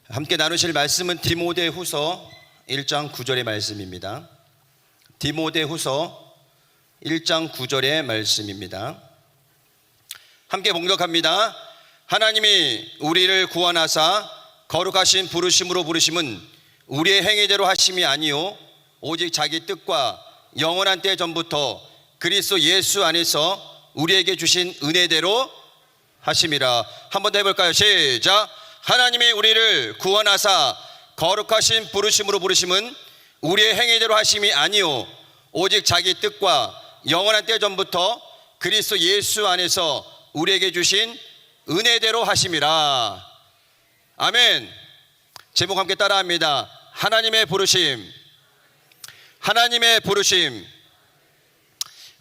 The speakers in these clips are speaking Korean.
함께 나누실 말씀은 디모데후서 1장 9절의 말씀입니다. 디모데후서 1장 9절의 말씀입니다. 함께 봉독합니다. 하나님이 우리를 구원하사 거룩하신 부르심으로 부르심은 우리의 행위대로 하심이 아니요 오직 자기 뜻과 영원한 때 전부터 그리스도 예수 안에서 우리에게 주신 은혜대로 하심이라. 한 번 더 해볼까요? 시작. 하나님이 우리를 구원하사 거룩하신 부르심으로 부르심은 우리의 행위대로 하심이 아니요 오직 자기 뜻과 영원한 때 전부터 그리스도 예수 안에서 우리에게 주신 은혜대로 하심이라. 아멘. 제목 함께 따라합니다. 하나님의 부르심. 하나님의 부르심.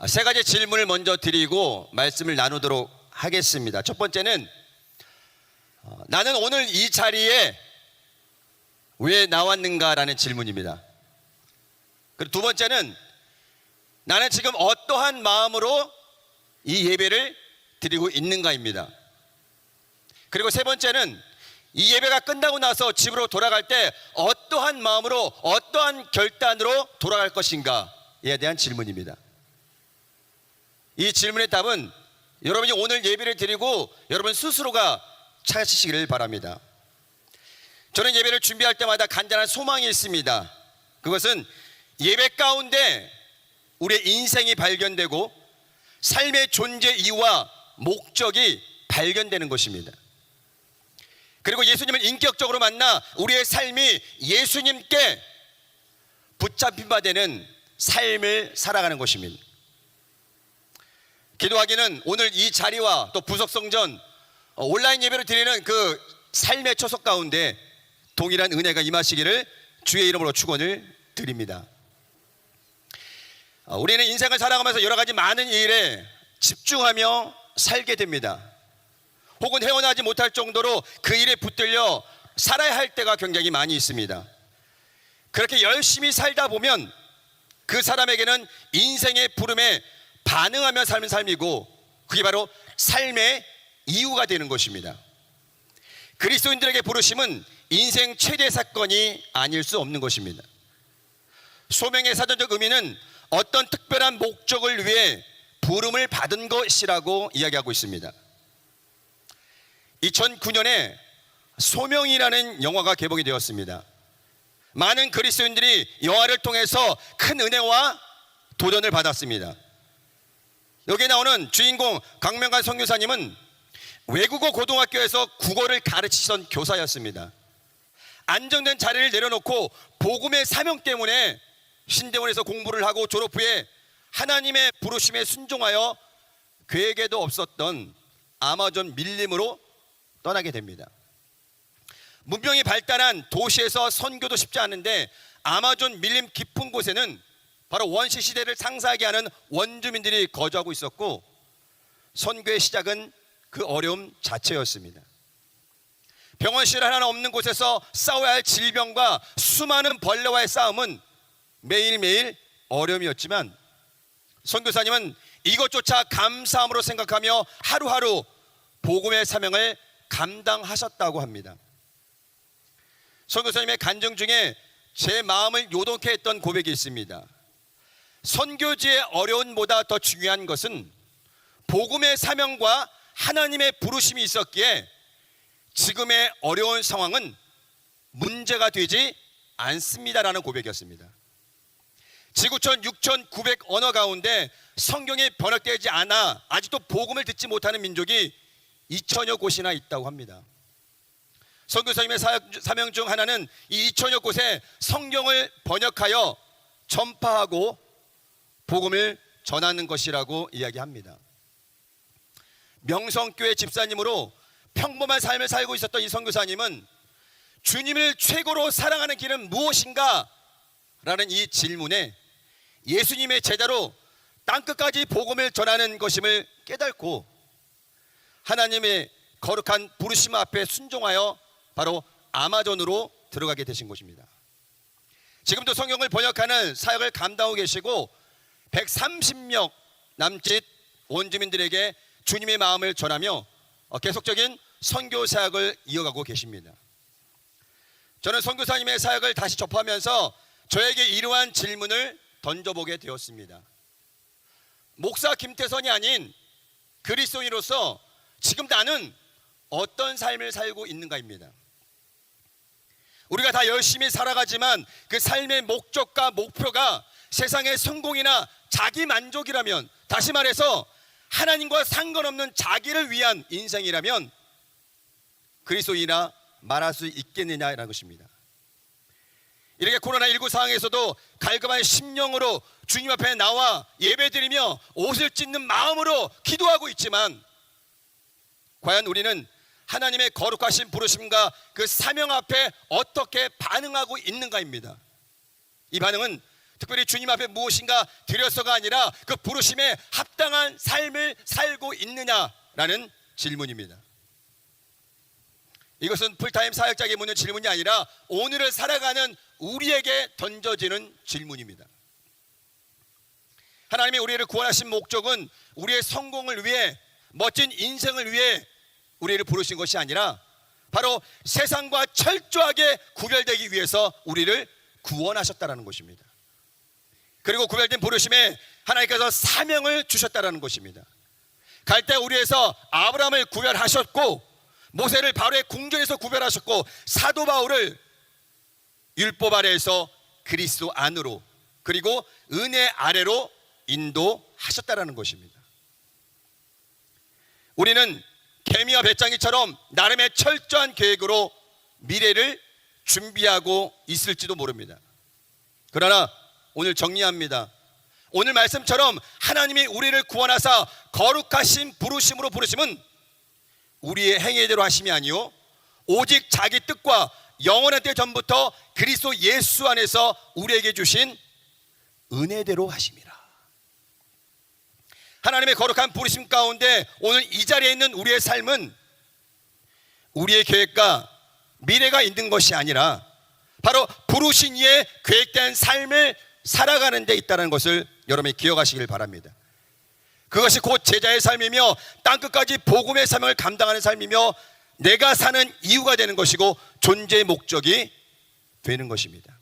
세 가지 질문을 먼저 드리고 말씀을 나누도록 하겠습니다. 첫 번째는 나는 오늘 이 자리에 왜 나왔는가라는 질문입니다. 그리고 두 번째는 나는 지금 어떠한 마음으로 이 예배를 드리고 있는가입니다. 그리고 세 번째는 이 예배가 끝나고 나서 집으로 돌아갈 때 어떠한 마음으로 어떠한 결단으로 돌아갈 것인가에 대한 질문입니다. 이 질문의 답은 여러분이 오늘 예배를 드리고 여러분 스스로가 찾으시기를 바랍니다. 저는 예배를 준비할 때마다 간절한 소망이 있습니다. 그것은 예배 가운데 우리의 인생이 발견되고 삶의 존재 이유와 목적이 발견되는 것입니다. 그리고 예수님을 인격적으로 만나 우리의 삶이 예수님께 붙잡힌 바 되는 삶을 살아가는 것입니다. 기도하기는 오늘 이 자리와 또 부석성전 온라인 예배를 드리는 그 삶의 초석 가운데 동일한 은혜가 임하시기를 주의 이름으로 축원을 드립니다. 우리는 인생을 살아가면서 여러 가지 많은 일에 집중하며 살게 됩니다. 혹은 헤어나지 못할 정도로 그 일에 붙들려 살아야 할 때가 굉장히 많이 있습니다. 그렇게 열심히 살다 보면 그 사람에게는 인생의 부름에 반응하며 삶은 삶이고 그게 바로 삶의 이유가 되는 것입니다. 그리스도인들에게 부르심은 인생 최대 사건이 아닐 수 없는 것입니다. 소명의 사전적 의미는 어떤 특별한 목적을 위해 부름을 받은 것이라고 이야기하고 있습니다. 2009년에 소명이라는 영화가 개봉이 되었습니다. 많은 그리스도인들이 영화를 통해서 큰 은혜와 도전을 받았습니다. 여기에 나오는 주인공 강명관 선교사님은 외국어 고등학교에서 국어를 가르치던 교사였습니다. 안정된 자리를 내려놓고 복음의 사명 때문에 신대원에서 공부를 하고 졸업 후에 하나님의 부르심에 순종하여 계획에도 없었던 아마존 밀림으로 떠나게 됩니다. 문명이 발달한 도시에서 선교도 쉽지 않은데 아마존 밀림 깊은 곳에는 바로 원시 시대를 상상하게 하는 원주민들이 거주하고 있었고 선교의 시작은 그 어려움 자체였습니다. 병원실 하나 없는 곳에서 싸워야 할 질병과 수많은 벌레와의 싸움은 매일매일 어려움이었지만 선교사님은 이것조차 감사함으로 생각하며 하루하루 복음의 사명을 감당하셨다고 합니다. 선교사님의 간증 중에 제 마음을 요동케 했던 고백이 있습니다. 선교지의 어려움보다 더 중요한 것은 복음의 사명과 하나님의 부르심이 있었기에 지금의 어려운 상황은 문제가 되지 않습니다라는 고백이었습니다. 지구촌 6,900 언어 가운데 성경이 번역되지 않아 아직도 복음을 듣지 못하는 민족이 2천여 곳이나 있다고 합니다. 선교사님의 사명 중 하나는 이 2천여 곳에 성경을 번역하여 전파하고 복음을 전하는 것이라고 이야기합니다. 명성교회 집사님으로 평범한 삶을 살고 있었던 이 선교사님은 주님을 최고로 사랑하는 길은 무엇인가? 라는 이 질문에 예수님의 제자로 땅끝까지 복음을 전하는 것임을 깨닫고 하나님의 거룩한 부르심 앞에 순종하여 바로 아마존으로 들어가게 되신 것입니다. 지금도 성경을 번역하는 사역을 감당하고 계시고 130명 남짓 원주민들에게 주님의 마음을 전하며 계속적인 선교 사역을 이어가고 계십니다. 저는 선교사님의 사역을 다시 접하면서 저에게 이러한 질문을 던져보게 되었습니다. 목사 김태선이 아닌 그리스도인으로서 지금 나는 어떤 삶을 살고 있는가입니다. 우리가 다 열심히 살아가지만 그 삶의 목적과 목표가 세상의 성공이나 자기 만족이라면, 다시 말해서 하나님과 상관없는 자기를 위한 인생이라면 그리스도인이라 말할 수 있겠느냐라는 것입니다. 이렇게 코로나19 상황에서도 갈급한 심령으로 주님 앞에 나와 예배드리며 옷을 찢는 마음으로 기도하고 있지만, 과연 우리는 하나님의 거룩하신 부르심과 그 사명 앞에 어떻게 반응하고 있는가입니다. 이 반응은 특별히 주님 앞에 무엇인가 드려서가 아니라 그 부르심에 합당한 삶을 살고 있느냐라는 질문입니다. 이것은 풀타임 사역자에게 묻는 질문이 아니라 오늘을 살아가는 우리에게 던져지는 질문입니다. 하나님이 우리를 구원하신 목적은 우리의 성공을 위해, 멋진 인생을 위해 우리를 부르신 것이 아니라 바로 세상과 철저하게 구별되기 위해서 우리를 구원하셨다는 것입니다. 그리고 구별된 부르심에 하나님께서 사명을 주셨다는 것입니다. 갈대 우리에서 아브라함을 구별하셨고, 모세를 바로의 궁전에서 구별하셨고, 사도 바울을 율법 아래에서 그리스도 안으로, 그리고 은혜 아래로 인도하셨다는 것입니다. 우리는 개미와 배짱이처럼 나름의 철저한 계획으로 미래를 준비하고 있을지도 모릅니다. 그러나 오늘 정리합니다. 오늘 말씀처럼 하나님이 우리를 구원하사 거룩하신 부르심으로 부르심은 우리의 행위대로 하심이 아니요 오직 자기 뜻과 영원한 때 전부터 그리스도 예수 안에서 우리에게 주신 은혜대로 하심이라. 하나님의 거룩한 부르심 가운데 오늘 이 자리에 있는 우리의 삶은 우리의 계획과 미래가 있는 것이 아니라 바로 부르신 이의 계획된 삶을 살아가는 데 있다는 것을 여러분이 기억하시길 바랍니다. 그것이 곧 제자의 삶이며 땅끝까지 복음의 사명을 감당하는 삶이며 내가 사는 이유가 되는 것이고 존재의 목적이 되는 것입니다.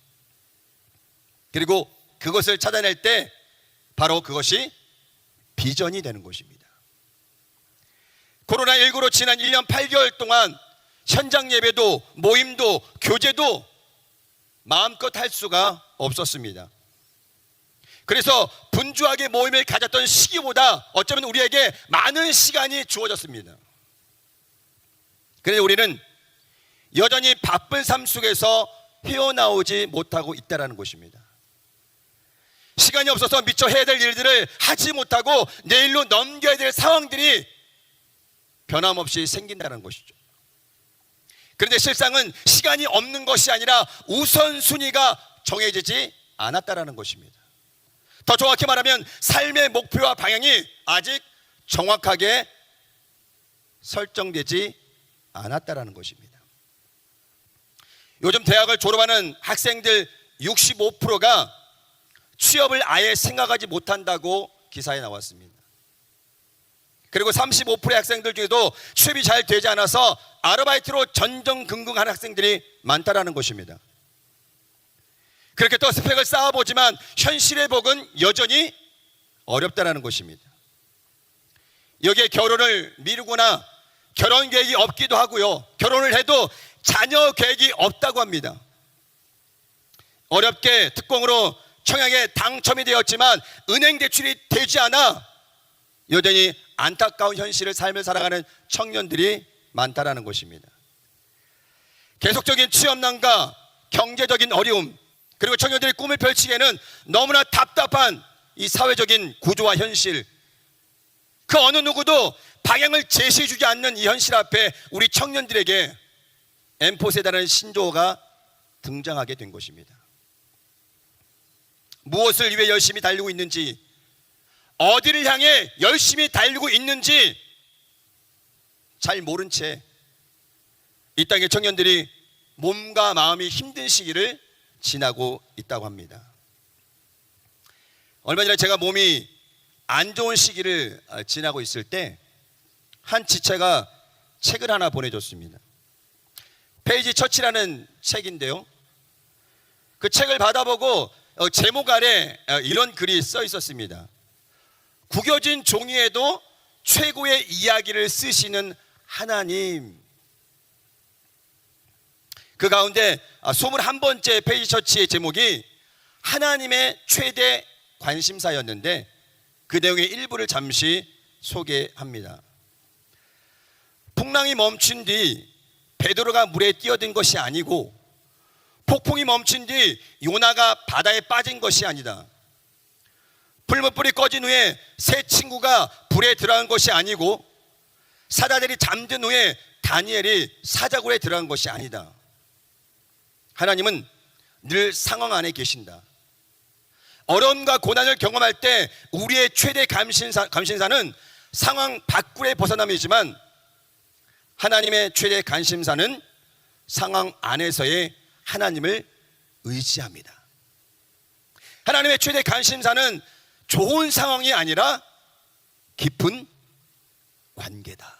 그리고 그것을 찾아낼 때 바로 그것이 비전이 되는 것입니다. 코로나19로 지난 1년 8개월 동안 현장 예배도 모임도 교제도 마음껏 할 수가 없었습니다. 그래서 분주하게 모임을 가졌던 시기보다 어쩌면 우리에게 많은 시간이 주어졌습니다. 그런데 우리는 여전히 바쁜 삶 속에서 헤어나오지 못하고 있다는 것입니다. 시간이 없어서 미처 해야 될 일들을 하지 못하고 내일로 넘겨야 될 상황들이 변함없이 생긴다는 것이죠. 그런데 실상은 시간이 없는 것이 아니라 우선순위가 정해지지 않았다는 것입니다. 더 정확히 말하면 삶의 목표와 방향이 아직 정확하게 설정되지 않았다는 것입니다. 요즘 대학을 졸업하는 학생들 65%가 취업을 아예 생각하지 못한다고 기사에 나왔습니다. 그리고 35%의 학생들 중에도 취업이 잘 되지 않아서 아르바이트로 전전긍긍하는 학생들이 많다는 것입니다. 그렇게 또 스펙을 쌓아보지만 현실의 복은 여전히 어렵다는 것입니다. 여기에 결혼을 미루거나 결혼 계획이 없기도 하고요, 결혼을 해도 자녀 계획이 없다고 합니다. 어렵게 특공으로 청약에 당첨이 되었지만 은행 대출이 되지 않아 여전히 안타까운 현실을 삶을 살아가는 청년들이 많다는 것입니다. 계속적인 취업난과 경제적인 어려움, 그리고 청년들이 꿈을 펼치기에는 너무나 답답한 이 사회적인 구조와 현실, 그 어느 누구도 방향을 제시해주지 않는 이 현실 앞에 우리 청년들에게 엠포세다라는 신조어가 등장하게 된 것입니다. 무엇을 위해 열심히 달리고 있는지, 어디를 향해 열심히 달리고 있는지 잘 모른 채 이 땅의 청년들이 몸과 마음이 힘든 시기를 지나고 있다고 합니다. 얼마 전에 제가 몸이 안 좋은 시기를 지나고 있을 때 한 지체가 책을 하나 보내줬습니다. 페이지 처치라는 책인데요, 그 책을 받아보고 제목 아래 이런 글이 써 있었습니다. 구겨진 종이에도 최고의 이야기를 쓰시는 하나님. 그 가운데 21번째 페이지 처치의 제목이 하나님의 최대 관심사였는데 그 내용의 일부를 잠시 소개합니다. 풍랑이 멈춘 뒤 베드로가 물에 뛰어든 것이 아니고, 폭풍이 멈춘 뒤 요나가 바다에 빠진 것이 아니다. 풀무불이 꺼진 후에 세 친구가 불에 들어간 것이 아니고, 사자들이 잠든 후에 다니엘이 사자굴에 들어간 것이 아니다. 하나님은 늘 상황 안에 계신다. 어려움과 고난을 경험할 때 우리의 최대 감신사는 상황 밖으로의 벗어남이지만, 하나님의 최대 관심사는 상황 안에서의 하나님을 의지합니다. 하나님의 최대 관심사는 좋은 상황이 아니라 깊은 관계다.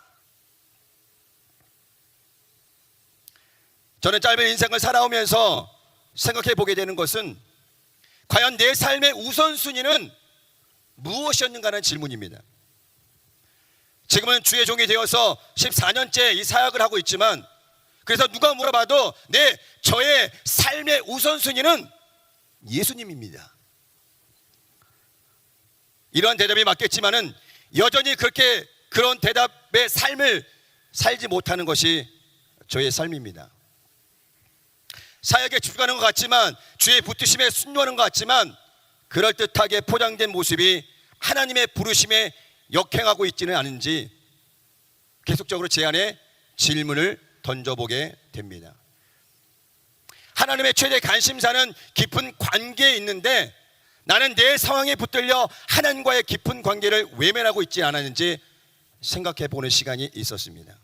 저는 짧은 인생을 살아오면서 생각해 보게 되는 것은, 과연 내 삶의 우선순위는 무엇이었는가 하는 질문입니다. 지금은 주의 종이 되어서 14년째 이 사역을 하고 있지만, 그래서 누가 물어봐도 저의 삶의 우선순위는 예수님입니다. 이러한 대답이 맞겠지만은 여전히 그런 대답의 삶을 살지 못하는 것이 저의 삶입니다. 사역에 죽어가는 것 같지만, 주의 붙드심에 순종하는 것 같지만, 그럴듯하게 포장된 모습이 하나님의 부르심에 역행하고 있지는 않은지 계속적으로 제 안에 질문을 던져보게 됩니다. 하나님의 최대 관심사는 깊은 관계에 있는데, 나는 내 상황에 붙들려 하나님과의 깊은 관계를 외면하고 있지 않았는지 생각해 보는 시간이 있었습니다.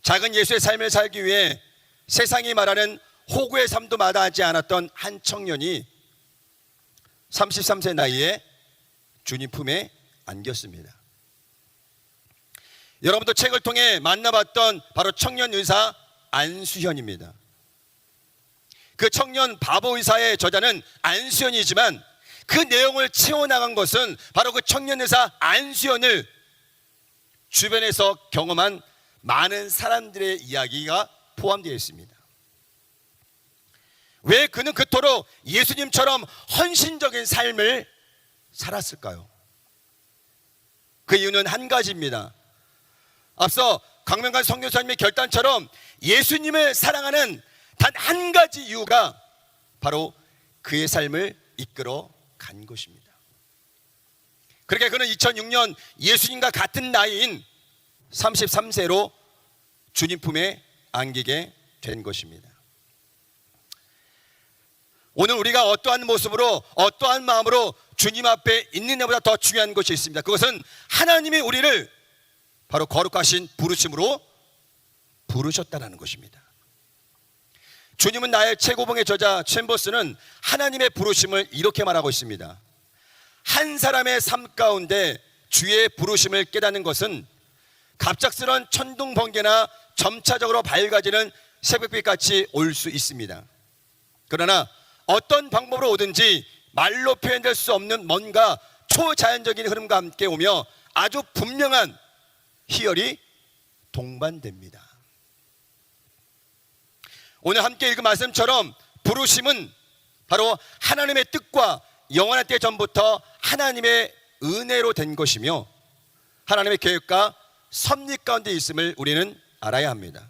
작은 예수의 삶을 살기 위해 세상이 말하는 호구의 삶도 마다하지 않았던 한 청년이 33세 나이에 주님 품에 안겼습니다. 여러분도 책을 통해 만나봤던 바로 청년 의사 안수현입니다. 그 청년 바보 의사의 저자는 안수현이지만, 그 내용을 채워나간 것은 바로 그 청년 의사 안수현을 주변에서 경험한 많은 사람들의 이야기가 포함되어 있습니다. 왜 그는 그토록 예수님처럼 헌신적인 삶을 살았을까요? 그 이유는 한 가지입니다. 앞서 강명관 선교사님의 결단처럼 예수님을 사랑하는 단 한 가지 이유가 바로 그의 삶을 이끌어 간 것입니다. 그렇게 그는 2006년 예수님과 같은 나이인 33세로 주님 품에 안기게 된 것입니다. 오늘 우리가 어떠한 모습으로, 어떠한 마음으로 주님 앞에 있느냐보다 더 중요한 것이 있습니다. 그것은 하나님이 우리를 바로 거룩하신 부르심으로 부르셨다는 것입니다. 주님은 나의 최고봉의 저자 챔버스는 하나님의 부르심을 이렇게 말하고 있습니다. 한 사람의 삶 가운데 주의 부르심을 깨닫는 것은 갑작스런 천둥 번개나 점차적으로 밝아지는 새벽빛같이 올 수 있습니다. 그러나 어떤 방법으로 오든지 말로 표현될 수 없는 뭔가 초자연적인 흐름과 함께 오며 아주 분명한 희열이 동반됩니다. 오늘 함께 읽은 말씀처럼 부르심은 바로 하나님의 뜻과 영원한 때 전부터 하나님의 은혜로 된 것이며, 하나님의 계획과 섭리 가운데 있음을 우리는 알아야 합니다.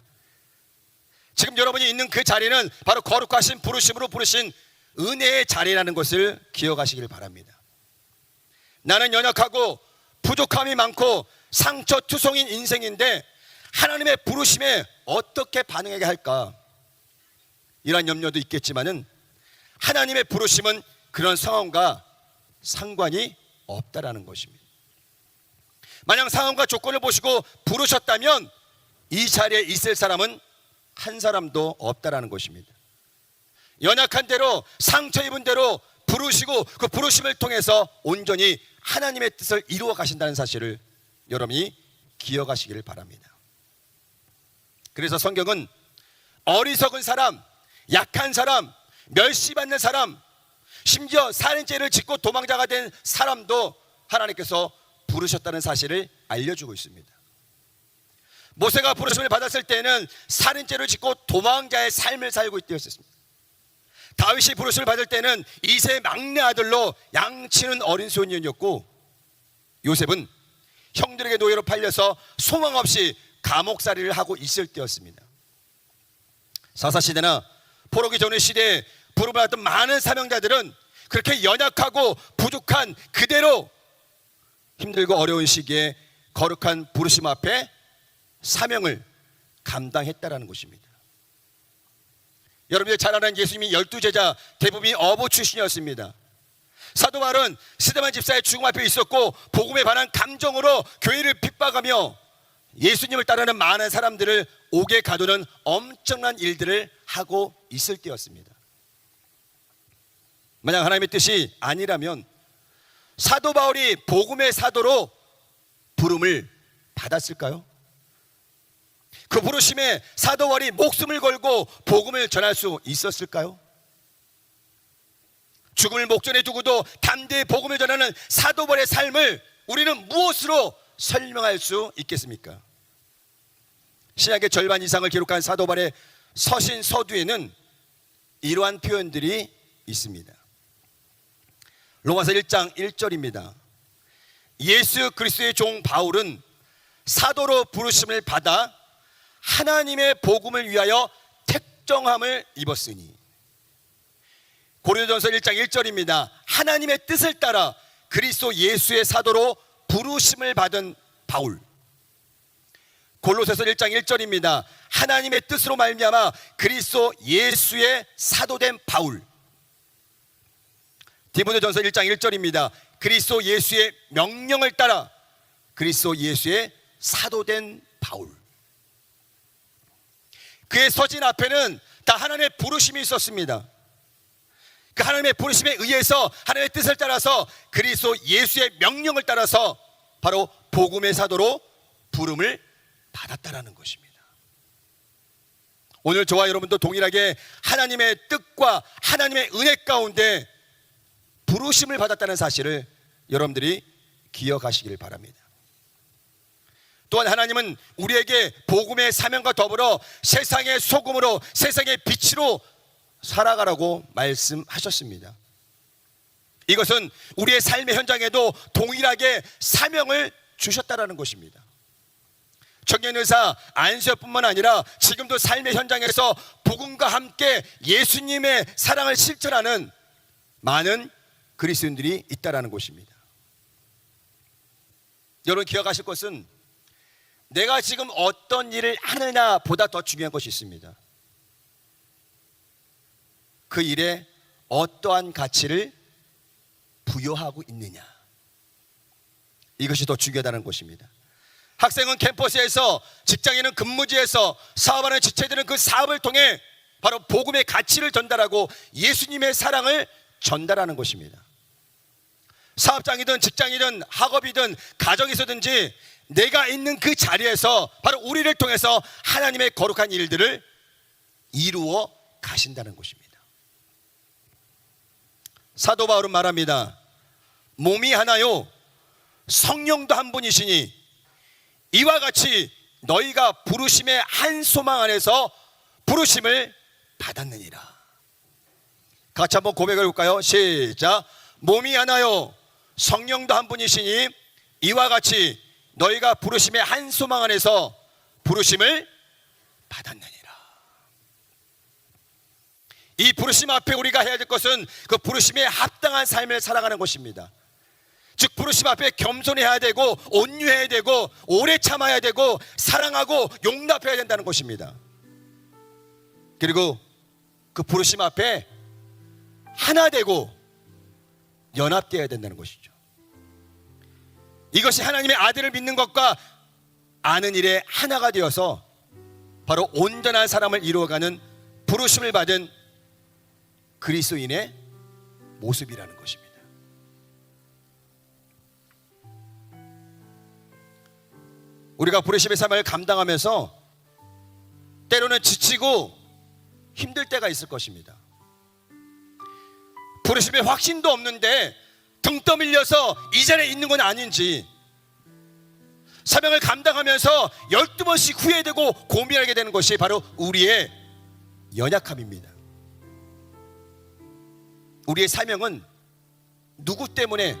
지금 여러분이 있는 그 자리는 바로 거룩하신 부르심으로 부르신 은혜의 자리라는 것을 기억하시길 바랍니다. 나는 연약하고 부족함이 많고 상처투성인 인생인데 하나님의 부르심에 어떻게 반응해야 할까, 이런 염려도 있겠지만은 하나님의 부르심은 그런 상황과 상관이 없다라는 것입니다. 만약 상황과 조건을 보시고 부르셨다면 이 자리에 있을 사람은 한 사람도 없다라는 것입니다. 연약한 대로, 상처 입은 대로 부르시고 그 부르심을 통해서 온전히 하나님의 뜻을 이루어 가신다는 사실을 여러분이 기억하시기를 바랍니다. 그래서 성경은 어리석은 사람, 약한 사람, 멸시받는 사람, 심지어 살인죄를 짓고 도망자가 된 사람도 하나님께서 부르셨다는 사실을 알려주고 있습니다. 모세가 부르심을 받았을 때는 살인죄를 짓고 도망자의 삶을 살고 있었습니다. 다윗이 부르심을 받을 때는 이새의 막내 아들로 양치는 어린 소년이었고, 요셉은 형들에게 노예로 팔려서 소망 없이 감옥살이를 하고 있을 때였습니다. 사사시대나 포로기 전의 시대에 부름을 받았던 많은 사명자들은 그렇게 연약하고 부족한 그대로 힘들고 어려운 시기에 거룩한 부르심 앞에 사명을 감당했다라는 것입니다. 여러분들 잘 아는 예수님이 12제자 대부분이 어부 출신이었습니다. 사도 바울은 스데반 집사의 죽음 앞에 있었고 복음에 반한 감정으로 교회를 핍박하며 예수님을 따르는 많은 사람들을 옥에 가두는 엄청난 일들을 하고 있을 때였습니다. 만약 하나님의 뜻이 아니라면 사도 바울이 복음의 사도로 부름을 받았을까요? 그 부르심에 사도 바울이 목숨을 걸고 복음을 전할 수 있었을까요? 죽음을 목전에 두고도 담대히 복음을 전하는 사도 바울의 삶을 우리는 무엇으로 설명할 수 있겠습니까? 신약의 절반 이상을 기록한 사도 바울의 서신 서두에는 이러한 표현들이 있습니다. 로마서 1장 1절입니다. 예수 그리스도의 종 바울은 사도로 부르심을 받아 하나님의 복음을 위하여 택정함을 입었으니. 고린도전서 1장 1절입니다. 하나님의 뜻을 따라 그리스도 예수의 사도로 부르심을 받은 바울. 골로새서 1장 1절입니다. 하나님의 뜻으로 말미암아 그리스도 예수의 사도된 바울. 디모데전서 1장 1절입니다. 그리스도 예수의 명령을 따라 그리스도 예수의 사도된 바울. 그의 서신 앞에는 다 하나님의 부르심이 있었습니다. 그 하나님의 부르심에 의해서 하나님의 뜻을 따라서 그리스도 예수의 명령을 따라서 바로 복음의 사도로 부름을 받았다라는 것입니다. 오늘 저와 여러분도 동일하게 하나님의 뜻과 하나님의 은혜 가운데 부르심을 받았다는 사실을 여러분들이 기억하시길 바랍니다. 또한 하나님은 우리에게 복음의 사명과 더불어 세상의 소금으로 세상의 빛으로 살아가라고 말씀하셨습니다. 이것은 우리의 삶의 현장에도 동일하게 사명을 주셨다라는 것입니다. 청년의사 안수엽뿐만 아니라 지금도 삶의 현장에서 복음과 함께 예수님의 사랑을 실천하는 많은 그리스도인들이 있다라는 것입니다. 여러분 기억하실 것은 내가 지금 어떤 일을 하느냐 보다 더 중요한 것이 있습니다. 그 일에 어떠한 가치를 부여하고 있느냐, 이것이 더 중요하다는 것입니다. 학생은 캠퍼스에서, 직장인은 근무지에서, 사업하는 지체들은 그 사업을 통해 바로 복음의 가치를 전달하고 예수님의 사랑을 전달하는 것입니다. 사업장이든 직장이든 학업이든 가정에서든지 내가 있는 그 자리에서 바로 우리를 통해서 하나님의 거룩한 일들을 이루어 가신다는 것입니다. 사도 바울은 말합니다. 몸이 하나요 성령도 한 분이시니 이와 같이 너희가 부르심의 한 소망 안에서 부르심을 받았느니라. 같이 한번 고백을 해볼까요? 시작. 몸이 하나요 성령도 한 분이시니 이와 같이 너희가 부르심의 한 소망 안에서 부르심을 받았느니라. 이 부르심 앞에 우리가 해야 될 것은 그 부르심에 합당한 삶을 살아가는 것입니다. 즉 부르심 앞에 겸손해야 되고 온유해야 되고 오래 참아야 되고 사랑하고 용납해야 된다는 것입니다. 그리고 그 부르심 앞에 하나 되고 연합되어야 된다는 것이죠. 이것이 하나님의 아들을 믿는 것과 아는 일에 하나가 되어서 바로 온전한 사람을 이루어가는 부르심을 받은 그리스도인의 모습이라는 것입니다. 우리가 부르심의 삶을 감당하면서 때로는 지치고 힘들 때가 있을 것입니다. 부르심에 확신도 없는데 등 떠밀려서 이 자리에 있는 건 아닌지, 사명을 감당하면서 12번씩 후회되고 고민하게 되는 것이 바로 우리의 연약함입니다. 우리의 사명은 누구 때문에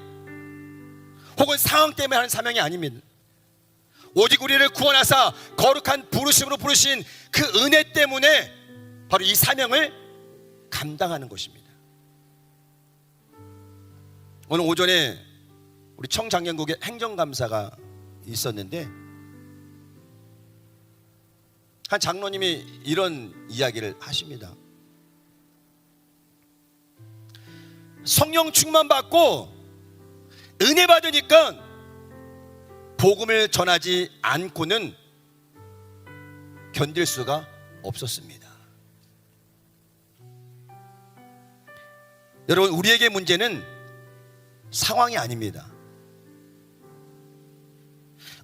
혹은 상황 때문에 하는 사명이 아닙니다. 오직 우리를 구원하사 거룩한 부르심으로 부르신 그 은혜 때문에 바로 이 사명을 감당하는 것입니다. 오늘 오전에 우리 청장년국의 행정감사가 있었는데 한 장로님이 이런 이야기를 하십니다. 성령 충만 받고 은혜 받으니까 복음을 전하지 않고는 견딜 수가 없었습니다. 여러분, 우리에게 문제는 상황이 아닙니다.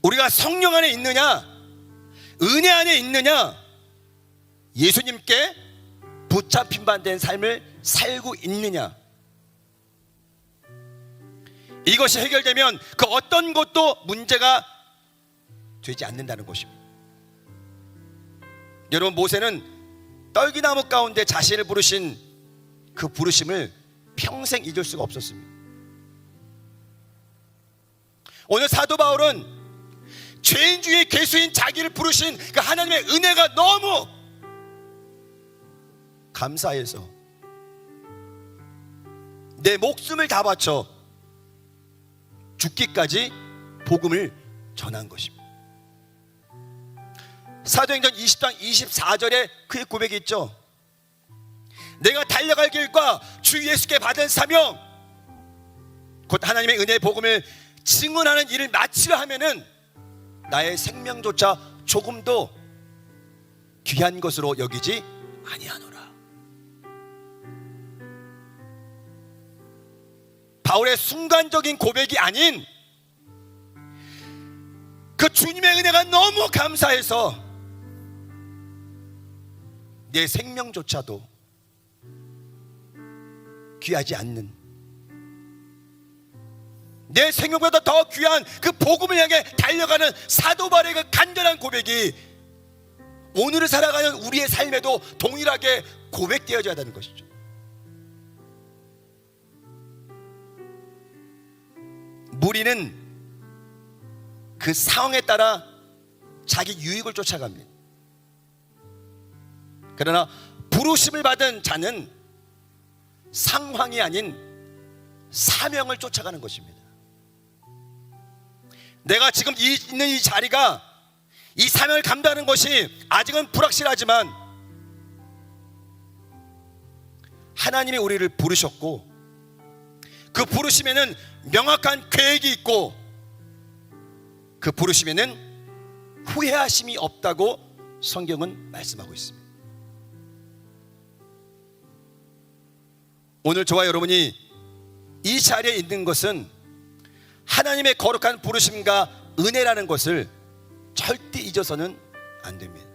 우리가 성령 안에 있느냐, 은혜 안에 있느냐, 예수님께 붙잡힌 바 된 삶을 살고 있느냐, 이것이 해결되면 그 어떤 것도 문제가 되지 않는다는 것입니다. 여러분, 모세는 떨기나무 가운데 자신을 부르신 그 부르심을 평생 잊을 수가 없었습니다. 오늘 사도 바울은 죄인 중에 괴수인 자기를 부르신 그 하나님의 은혜가 너무 감사해서 내 목숨을 다 바쳐 죽기까지 복음을 전한 것입니다. 사도행전 20장 24절에 그의 고백이 있죠. 내가 달려갈 길과 주 예수께 받은 사명, 곧 하나님의 은혜의 복음을 증언하는 일을 마치려 하면은 나의 생명조차 조금도 귀한 것으로 여기지 아니하노라. 바울의 순간적인 고백이 아닌 그 주님의 은혜가 너무 감사해서 내 생명조차도 귀하지 않는, 내 생명보다 더 귀한 그 복음을 향해 달려가는 사도 바울의 그 간절한 고백이 오늘을 살아가는 우리의 삶에도 동일하게 고백되어져야 하는 것이죠. 무리는 그 상황에 따라 자기 유익을 쫓아갑니다. 그러나 부르심을 받은 자는 상황이 아닌 사명을 쫓아가는 것입니다. 내가 지금 있는 이 자리가 이 사명을 감당하는 것이 아직은 불확실하지만 하나님이 우리를 부르셨고 그 부르심에는 명확한 계획이 있고 그 부르심에는 후회하심이 없다고 성경은 말씀하고 있습니다. 오늘 저와 여러분이 이 자리에 있는 것은 하나님의 거룩한 부르심과 은혜라는 것을 절대 잊어서는 안 됩니다.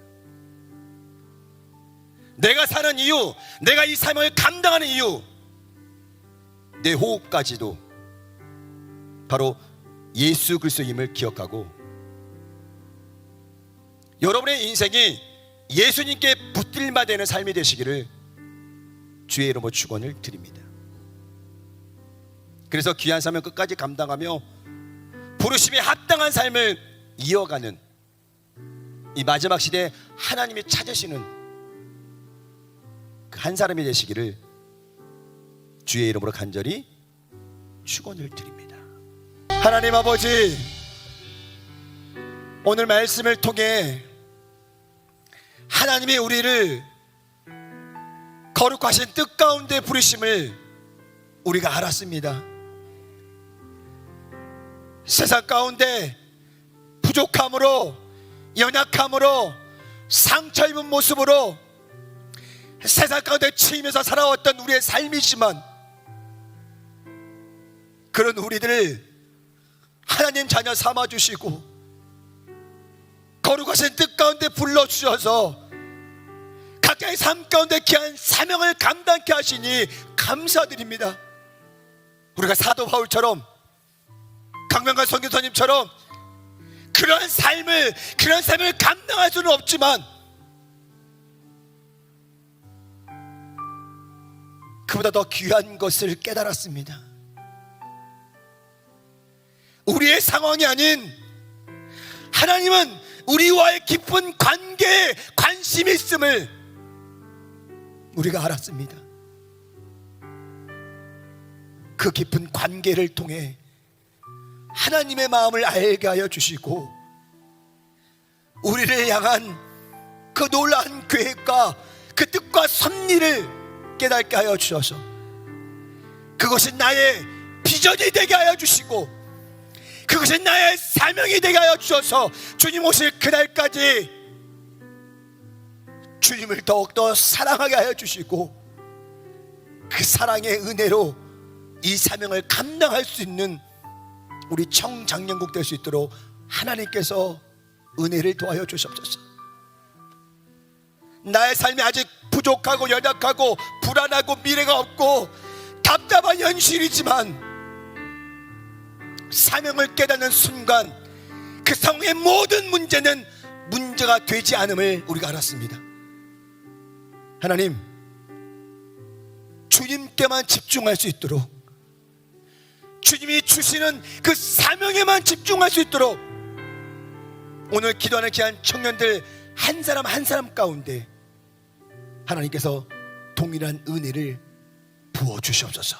내가 사는 이유, 내가 이 사명을 감당하는 이유, 내 호흡까지도 바로 예수 그리스도임을 기억하고 여러분의 인생이 예수님께 붙들마 되는 삶이 되시기를 주의 이름으로 축원을 드립니다. 그래서 귀한 사명 끝까지 감당하며 부르심에 합당한 삶을 이어가는 이 마지막 시대에 하나님이 찾으시는 그 한 사람이 되시기를 주의 이름으로 간절히 축원을 드립니다. 하나님 아버지, 오늘 말씀을 통해 하나님이 우리를 거룩하신 뜻 가운데 부르심을 우리가 알았습니다. 세상 가운데 부족함으로, 연약함으로, 상처 입은 모습으로 세상 가운데 치이면서 살아왔던 우리의 삶이지만 그런 우리들을 하나님 자녀 삼아주시고 거룩하신 뜻 가운데 불러주셔서 각자의 삶 가운데 귀한 사명을 감당케 하시니 감사드립니다. 우리가 사도 바울처럼, 강명관 선교사님처럼 그런 삶을 감당할 수는 없지만 그보다 더 귀한 것을 깨달았습니다. 우리의 상황이 아닌 하나님은 우리와의 깊은 관계에 관심이 있음을 우리가 알았습니다. 그 깊은 관계를 통해 하나님의 마음을 알게 하여 주시고 우리를 향한 그 놀라운 계획과 그 뜻과 섭리를 깨닫게 하여 주셔서 그것이 나의 비전이 되게 하여 주시고 그것이 나의 사명이 되게 하여 주셔서 주님 오실 그날까지 주님을 더욱더 사랑하게 하여 주시고 그 사랑의 은혜로 이 사명을 감당할 수 있는 우리 청장년국 될 수 있도록 하나님께서 은혜를 도와여 주시옵소서. 나의 삶이 아직 부족하고 연약하고 불안하고 미래가 없고 답답한 현실이지만 사명을 깨닫는 순간 그 상황의 모든 문제는 문제가 되지 않음을 우리가 알았습니다. 하나님, 주님께만 집중할 수 있도록, 주님이 주시는 그 사명에만 집중할 수 있도록 오늘 기도하는 귀한 청년들 한 사람 한 사람 가운데 하나님께서 동일한 은혜를 부어주시옵소서.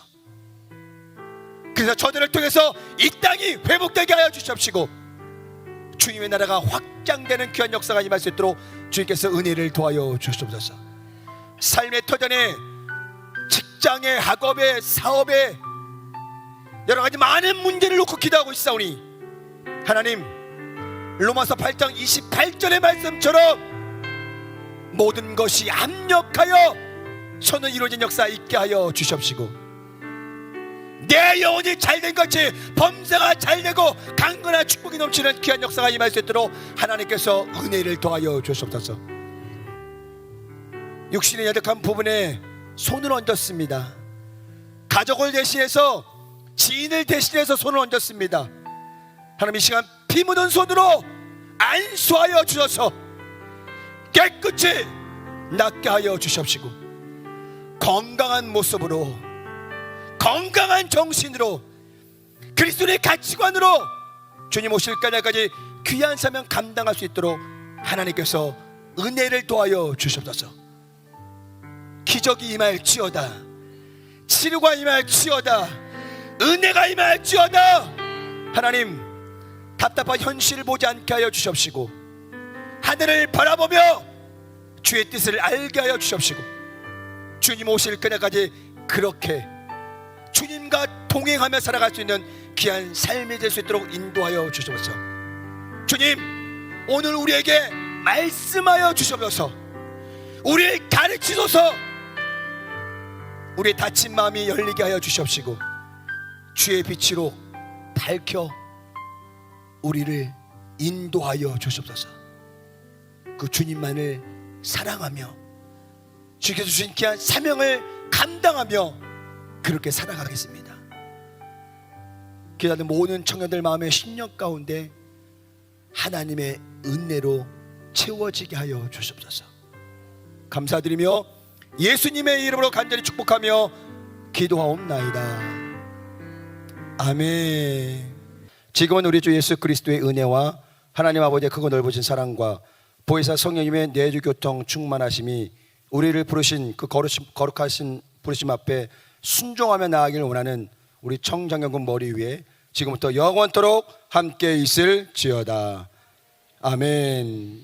그래서 저들을 통해서 이 땅이 회복되게 하여 주시옵시고 주님의 나라가 확장되는 귀한 역사가 임할 수 있도록 주님께서 은혜를 도와여 주시옵소서. 삶의 터전에, 직장에, 학업에, 사업에 여러 가지 많은 문제를 놓고 기도하고 있사오니 하나님, 로마서 8장 28절의 말씀처럼 모든 것이 합력하여 선을 이루어진 역사 있게 하여 주시옵시고 내 영혼이 잘된 것이 범사가 잘되고 강건한 축복이 넘치는 귀한 역사가 임할 수 있도록 하나님께서 은혜를 더하여 주시옵소서. 육신의 연약한 부분에 손을 얹었습니다. 가족을 대신해서, 지인을 대신해서 손을 얹었습니다. 하나님, 이 시간 피 묻은 손으로 안수하여 주셔서 깨끗이 낫게 하여 주시옵시고 건강한 모습으로, 건강한 정신으로, 그리스도의 가치관으로 주님 오실 그날까지 귀한 사명 감당할 수 있도록 하나님께서 은혜를 도하여 주시옵소서. 기적이 임할지어다, 치료가 임할지어다, 은혜가 임할지어다. 하나님, 답답한 현실을 보지 않게 하여 주시옵시고 하늘을 바라보며 주의 뜻을 알게 하여 주시옵시고 주님 오실 그날까지 그렇게 주님과 동행하며 살아갈 수 있는 귀한 삶이 될 수 있도록 인도하여 주시옵소서. 주님, 오늘 우리에게 말씀하여 주시옵소서. 우리를 가르치소서. 우리의 다친 마음이 열리게 하여 주시옵시고 주의 빛으로 밝혀 우리를 인도하여 주시옵소서. 그 주님만을 사랑하며 주께서 주신 귀한 사명을 감당하며 그렇게 살아가겠습니다. 기도하는 모든 청년들 마음의 심령 가운데 하나님의 은혜로 채워지게 하여 주시옵소서. 감사드리며 예수님의 이름으로 간절히 축복하며 기도하옵나이다. 아멘. 지금은 우리 주 예수 그리스도의 은혜와 하나님 아버지의 크고 넓으신 사랑과 보혜사 성령님의 내주 교통 충만하심이 우리를 부르신 그 거룩하신 부르심 앞에 순종하며 나아가기를 원하는 우리 청장년군 머리 위에 지금부터 영원토록 함께 있을지어다. 아멘.